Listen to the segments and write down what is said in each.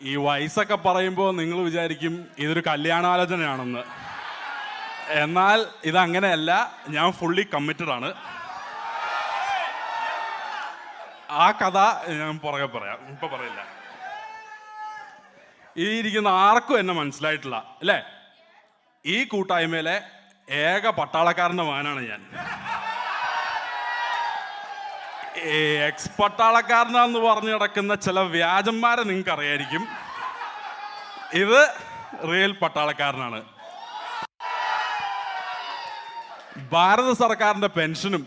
ഈ വയസ്സൊക്കെ പറയുമ്പോൾ നിങ്ങൾ വിചാരിക്കും ഇതൊരു കല്യാണാലോചനയാണെന്ന്. എന്നാൽ ഇതങ്ങനെയല്ല, ഞാൻ ഫുള്ളി കമ്മിറ്റഡ് ആണ്. ആ കഥ ഞാൻ പുറകെ പറയാം, ഇപ്പൊ പറയില്ല. ഈ ഇരിക്കുന്ന ആർക്കും എന്നെ മനസ്സിലായിട്ടില്ല അല്ലേ? ഈ കൂട്ടായ്മയിലെ ഏക പട്ടാളക്കാരൻ്റെ മകനാണ് ഞാൻ. എക്സ് പട്ടാളക്കാരനാന്ന് പറഞ്ഞു കിടക്കുന്ന ചില വ്യാജന്മാരെ നിങ്ങൾക്ക് അറിയായിരിക്കും. ഇത് റിയൽ പട്ടാളക്കാരനാണ്. ഭാരത സർക്കാരിന്റെ പെൻഷനും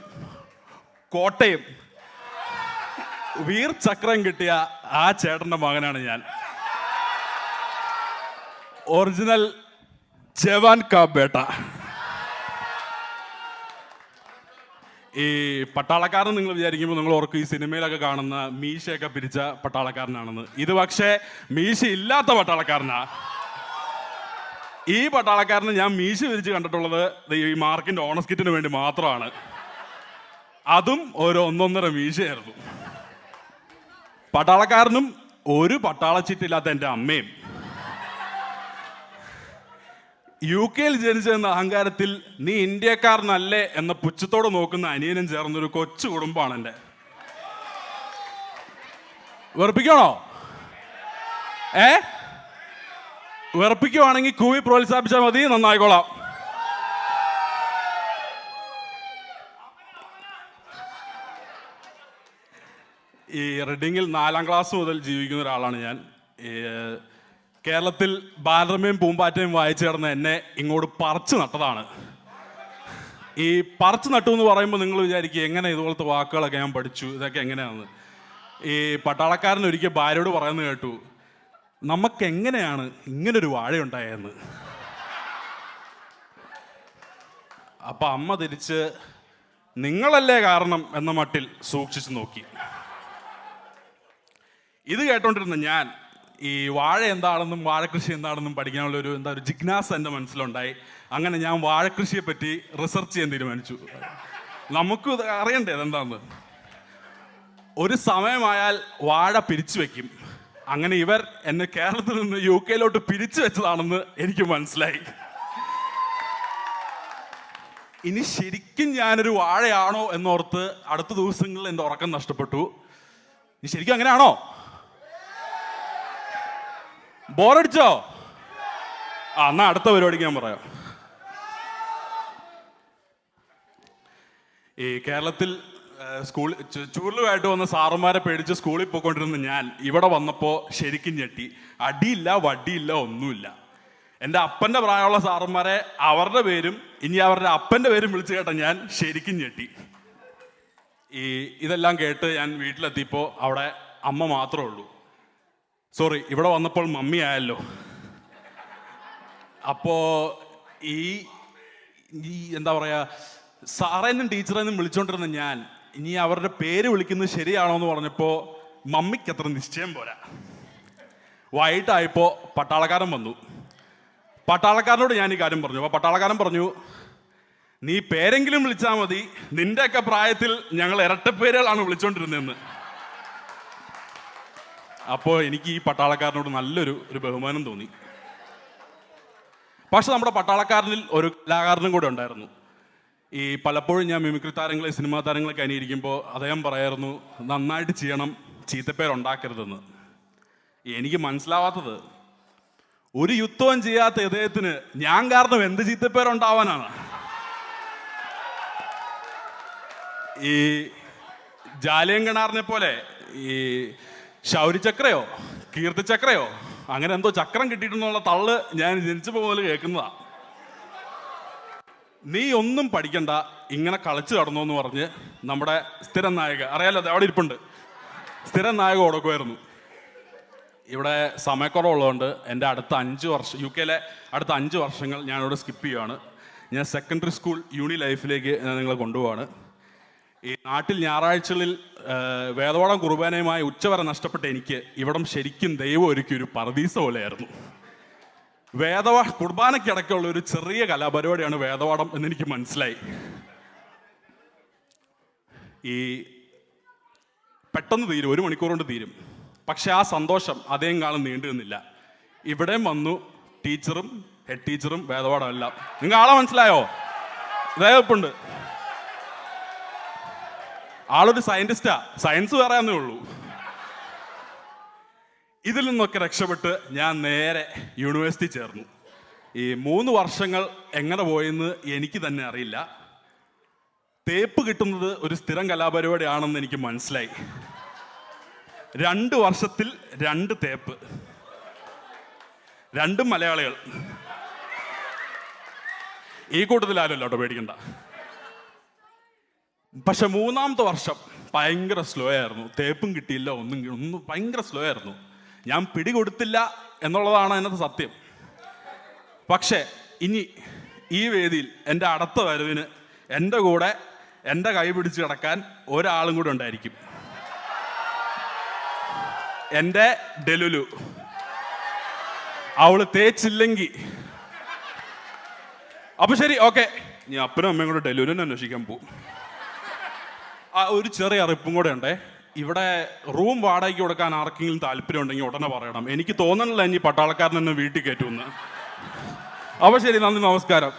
കോട്ടയും വീർ ചക്രം കിട്ടിയ ആ ചേട്ടന്റെ മകനാണ് ഞാൻ. ഒറിജിനൽ ജവാൻ കാ ബേട്ട. ഈ പട്ടാളക്കാരൻ നിങ്ങൾ വിചാരിക്കുമ്പോൾ നിങ്ങൾ ഓർക്കും ഈ സിനിമയിലൊക്കെ കാണുന്ന മീശയൊക്കെ പിരിച്ച പട്ടാളക്കാരനാണെന്ന്. ഇത് പക്ഷേ മീശ ഇല്ലാത്ത പട്ടാളക്കാരനാ. ഈ പട്ടാളക്കാരന് ഞാൻ മീശ വിരിച്ച് കണ്ടിട്ടുള്ളത് ഈ മാർക്കിന്റെ ഓണസ്കിറ്റിന് വേണ്ടി മാത്രമാണ്. അതും ഒരു 1.5 മീശയായിരുന്നു. പട്ടാളക്കാരനും ഒരു പട്ടാളച്ചിട്ടില്ലാത്ത എൻ്റെ അമ്മയും. UK-യിൽ ജനിച്ചെന്ന അഹങ്കാരത്തിൽ നീ ഇന്ത്യക്കാരനല്ലേ എന്ന പുച്ഛത്തോടെ നോക്കുന്ന അനിയനും ചേർന്നൊരു കൊച്ചു കുടുംബമാണ് എൻ്റെ. വെറുപ്പിക്കണോ? വെറുപ്പിക്കുവാണെങ്കിൽ കൂവി പ്രോത്സാഹിപ്പിച്ചാൽ മതി, നന്നായിക്കോളാം. ഈ റെഡിങ്ങിൽ 4ാം ക്ലാസ് മുതൽ ജീവിക്കുന്ന ഒരാളാണ് ഞാൻ. കേരളത്തിൽ ബാലരമയും പൂമ്പാറ്റയും വായിച്ചു കിടന്ന് എന്നെ ഇങ്ങോട്ട് പറിച്ചു നട്ടതാണ്. ഈ പറിച്ചു നട്ടു എന്ന് പറയുമ്പോൾ നിങ്ങൾ വിചാരിക്കും എങ്ങനെ ഇതുപോലത്തെ വാക്കുകളൊക്കെ ഞാൻ പഠിച്ചു, ഇതൊക്കെ എങ്ങനെയാണെന്ന്. ഈ പട്ടാളക്കാരൻ ഒരിക്കൽ ഭാര്യയോട് പറയുന്നത് കേട്ടു, നമുക്കെങ്ങനെയാണ് ഇങ്ങനൊരു വാഴയുണ്ടായെന്ന്. അപ്പം അമ്മ തിരിച്ച് നിങ്ങളല്ലേ കാരണം എന്ന മട്ടിൽ സൂക്ഷിച്ചു നോക്കി. ഇത് കേട്ടോണ്ടിരുന്ന ഞാൻ ഈ വാഴ എന്താണെന്നും വാഴക്കൃഷി എന്താണെന്നും പഠിക്കാനുള്ള ഒരു ജിജ്ഞാസ എൻ്റെ മനസ്സിലുണ്ടായി. അങ്ങനെ ഞാൻ വാഴക്കൃഷിയെ പറ്റി റിസർച്ച് ചെയ്യാൻ തീരുമാനിച്ചു. നമുക്ക് അറിയണ്ടേ അതെന്താന്ന്. ഒരു സമയമായാൽ വാഴ പിരിച്ചു വെക്കും. അങ്ങനെ ഇവർ എന്നെ കേരളത്തിൽ നിന്ന് UK-യിലോട്ട് പിരിച്ചു വെച്ചതാണെന്ന് എനിക്ക് മനസ്സിലായി. ഇനി ശരിക്കും ഞാനൊരു വാഴയാണോ എന്നോർത്ത് അടുത്ത ദിവസങ്ങളിൽ എൻ്റെ ഉറക്കം നഷ്ടപ്പെട്ടു. ഇനി ശരിക്കും അങ്ങനെയാണോ? ബോറടിച്ചോ? എന്നാ അടുത്ത പരിപാടിക്ക് ഞാൻ പറയാം. ഈ കേരളത്തിൽ ചുരുളുമായിട്ട് വന്ന സാറുമാരെ പേടിച്ച് സ്കൂളിൽ പോയിക്കൊണ്ടിരുന്ന ഞാൻ ഇവിടെ വന്നപ്പോൾ ശരിക്കും ഞെട്ടി. അടിയില്ല, വടിയില്ല, ഒന്നുമില്ല. എൻ്റെ അപ്പൻ്റെ പ്രായമുള്ള സാറന്മാരെ അവരുടെ പേരും ഇനി അവരുടെ അപ്പൻ്റെ പേരും വിളിച്ചു കേട്ട ഞാൻ ശരിക്കും ഞെട്ടി. ഇതെല്ലാം കേട്ട് ഞാൻ വീട്ടിലെത്തിയപ്പോൾ അവിടെ അമ്മ മാത്രമേ ഉള്ളൂ. സോറി, ഇവിടെ വന്നപ്പോൾ മമ്മി ആയല്ലോ. അപ്പോ ഈ എന്താ പറയാ, സാറേന്നും ടീച്ചറെന്നും വിളിച്ചോണ്ടിരുന്ന ഞാൻ ഇനി അവരുടെ പേര് വിളിക്കുന്നത് ശരിയാണോ എന്ന് പറഞ്ഞപ്പോൾ മമ്മിക്ക് അത്ര നിശ്ചയം പോരാ. വൈകിട്ടായപ്പോൾ പട്ടാളക്കാരൻ വന്നു. പട്ടാളക്കാരനോട് ഞാൻ ഈ കാര്യം പറഞ്ഞു. അപ്പോൾ പട്ടാളക്കാരൻ പറഞ്ഞു, നീ പേരെങ്കിലും വിളിച്ചാൽ മതി, നിന്റെയൊക്കെ പ്രായത്തിൽ ഞങ്ങൾ ഇരട്ടപ്പേരുകളാണ് വിളിച്ചോണ്ടിരുന്നതെന്ന്. അപ്പോൾ എനിക്ക് ഈ പട്ടാളക്കാരനോട് നല്ലൊരു ബഹുമാനം തോന്നി. പക്ഷെ നമ്മുടെ പട്ടാളക്കാരനിൽ ഒരു കലാകാരനും കൂടെ ഉണ്ടായിരുന്നു. ഈ പലപ്പോഴും ഞാൻ മിമിക്രി താരങ്ങളെ, സിനിമാ താരങ്ങളൊക്കെ അനുകരിക്കുമ്പോൾ അദ്ദേഹം പറയായിരുന്നു, നന്നായിട്ട് ചെയ്യണം, ചീത്തപ്പേരുണ്ടാക്കരുതെന്ന്. എനിക്ക് മനസ്സിലാവാത്തത്, ഒരു യുദ്ധവും ചെയ്യാത്ത ഇദ്ദേഹത്തിന് ഞാൻ കാരണം എന്ത് ചീത്തപ്പേരുണ്ടാവാനാണ്? ഈ ജാലിയൻവാലാബാഗിനെ പോലെ ഈ ശൗര്യചക്രയോ കീർത്തിചക്രയോ അങ്ങനെ എന്തോ ചക്രം കിട്ടിയിട്ടുള്ള തള്ള് ഞാൻ ജനിച്ചപ്പോൾ മുതൽ കേൾക്കുന്നതാ. നീ ഒന്നും പഠിക്കണ്ട, ഇങ്ങനെ കളിച്ചു കടന്നു എന്ന് പറഞ്ഞ് നമ്മുടെ സ്ഥിരം നായക, അറിയാലോ അവിടെ ഇരിപ്പുണ്ട്, സ്ഥിരം നായക കൊടുക്കുമായിരുന്നു. ഇവിടെ സമയക്കുറവുള്ളതുകൊണ്ട് എൻ്റെ അടുത്ത 5 വർഷം UK-യിലെ അടുത്ത 5 വർഷങ്ങൾ ഞാനിവിടെ സ്കിപ്പ് ചെയ്യുകയാണ്. ഞാൻ സെക്കൻഡറി സ്കൂൾ യൂണി ലൈഫിലേക്ക് ഞാൻ നിങ്ങളെ കൊണ്ടുപോവാണ്. ഈ നാട്ടിൽ ഞായറാഴ്ചകളിൽ വേദപാഠം കുർബാനയുമായി ഉച്ചവരെ നഷ്ടപ്പെട്ട എനിക്ക് ഇവിടം ശരിക്കും ദൈവം ഒരുക്കിയൊരു പറുദീസ പോലെയായിരുന്നു. കുർബാനയ്ക്കിടയ്ക്കുള്ള ഒരു ചെറിയ കലാപരിപാടിയാണ് വേദപാഠം എന്നെനിക്ക് മനസ്സിലായി. ഈ പെട്ടെന്ന് തീരും, 1 മണിക്കൂർ കൊണ്ട് തീരും. പക്ഷെ ആ സന്തോഷം അതേം കാലം നീണ്ടു നിന്നില്ല. ഇവിടെയും വന്നു ടീച്ചറും ഹെഡ് ടീച്ചറും വേദപാഠം എല്ലാം. നിങ്ങൾ ആളെ മനസ്സിലായോ? ഇതേപ്പുണ്ട്. ആളൊരു സയന്റിസ്റ്റാ, സയൻസ് വേറെ എന്നേ ഉള്ളൂ. ഇതിൽ നിന്നൊക്കെ രക്ഷപ്പെട്ട് ഞാൻ നേരെ യൂണിവേഴ്സിറ്റി ചേർന്നു. ഈ 3 വർഷങ്ങൾ എങ്ങനെ പോയെന്ന് എനിക്ക് തന്നെ അറിയില്ല. തേപ്പ് കിട്ടുന്നത് ഒരു സ്ഥിരം കലാപരിപാടിയാണെന്ന് എനിക്ക് മനസ്സിലായി. 2 വർഷത്തിൽ 2 തേപ്പ്, 2 മലയാളികൾ. ഈ കൂട്ടത്തിലാരല്ലോ കേട്ടോ, പേടിക്കണ്ട. പക്ഷെ 3-ാമത്തെ വർഷം ഭയങ്കര സ്ലോ ആയിരുന്നു. തേപ്പും കിട്ടിയില്ല, ഒന്നും ഭയങ്കര സ്ലോ ആയിരുന്നു. ഞാൻ പിടികൊടുത്തില്ല എന്നുള്ളതാണ് അതിനകത്ത് സത്യം. പക്ഷെ ഇനി ഈ വേദിയിൽ എൻ്റെ അടുത്ത വരവിന് എൻ്റെ കൂടെ എൻ്റെ കൈ പിടിച്ച് കിടക്കാൻ ഒരാളും കൂടെ ഉണ്ടായിരിക്കും. എൻ്റെ ഡെലുലു. അവള് തേച്ചില്ലെങ്കിൽ അപ്പൊ ശരി, ഓക്കെ, ഞാൻ അപ്പനും അമ്മയും കൂടെ ഡെലുലിനെ അന്വേഷിക്കാൻ പോകും. ഒരു ചെറിയ അറിയിപ്പും കൂടെ ഉണ്ടേ. ഇവിടെ റൂം വാടകയ്ക്ക് കൊടുക്കാൻ ആർക്കെങ്കിലും താല്പര്യം ഉണ്ടെങ്കിൽ ഉടനെ പറയണം. എനിക്ക് തോന്നണില്ല ഇനി പട്ടാളക്കാരൻ എന്നെ വീട്ടിൽ കയറ്റുമെന്ന്. അപ്പൊ ശരി, നന്ദി, നമസ്കാരം.